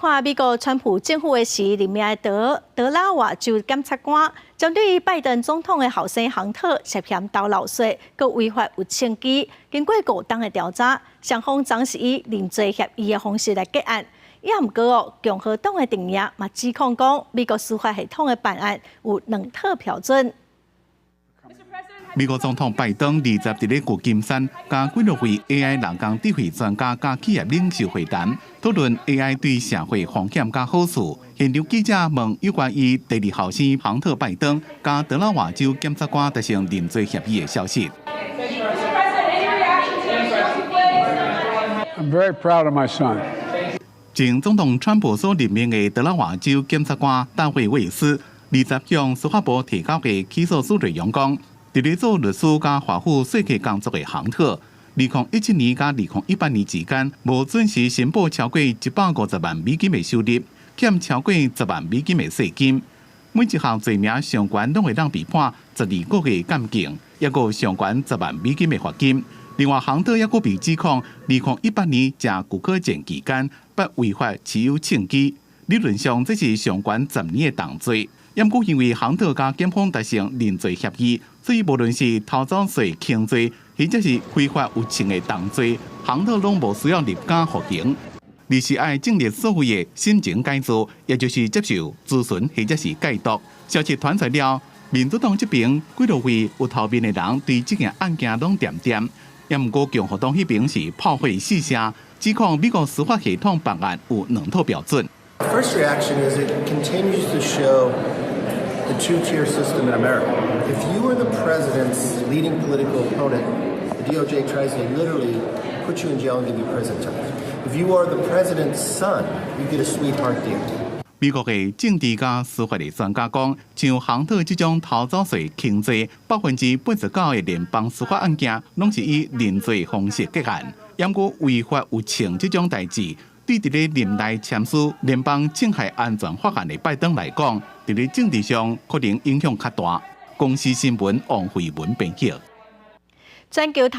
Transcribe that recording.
看美国川普政府的时，任命的德拉瓦州检察官针对拜登总统的后生亨特涉嫌偷漏税、佮违法有枪击，经过5档的调查，双方暂时以认罪协议的方式来结案。也毋过共和党的定义嘛指控讲，美国司法系统的办案有2套标准。美国总统拜登20日在旧金山甲几多位 AI 人工智慧专家甲企业领袖会谈，讨论 AI 对社会风险甲好处。现场记者问有关于第2号生亨特·拜登甲德拉瓦州检察官达成认罪协议的消息。I'm very proud of my son. 前总统川普所任命的德拉瓦州检察官大卫·魏斯20日向司法部提交的起诉书内容讲。伫咧做律师甲华府设计工作的亨特，2017年甲2018年之间，无准时申报超过150万美金的收入，欠超过10万美金的税金。每一项罪名上悬拢会让被判12个月监禁，也有上悬10万美金的罚金。另外，亨特也被指控2018年正骨科证期间，不违法持有枪支，理论上这是上悬10年的重罪。因过因为亨特甲检方达成认罪协议，所以无论是偷走税轻罪，或者是非法有枪的重罪，亨特拢无需要入监服刑，而是爱经历所谓的心情改造，也就是接受咨询或者是戒毒。消息传出了，民主党这边几多位有头面的人对这件案件拢点点，也毋过共和党迄边是炮火四射，指控美国司法系统办案有2套标准。First reaction is it continues to show the two-tier system in America. If you are the president's leading political opponent, the DOJ tries to literally put you in jail and give you prison time. If you are the president's son, you get a sweetheart deal. 美国的政治家、司法的专家讲，像亨特这种偷走税轻罪89%的联邦司法案件，拢是以认罪方式结案。因过违法有枪这种代志。对伫咧任内签署联邦侵害安全法案的拜登来讲，伫咧政治上可能影响较大。公司新闻王慧文编辑。全球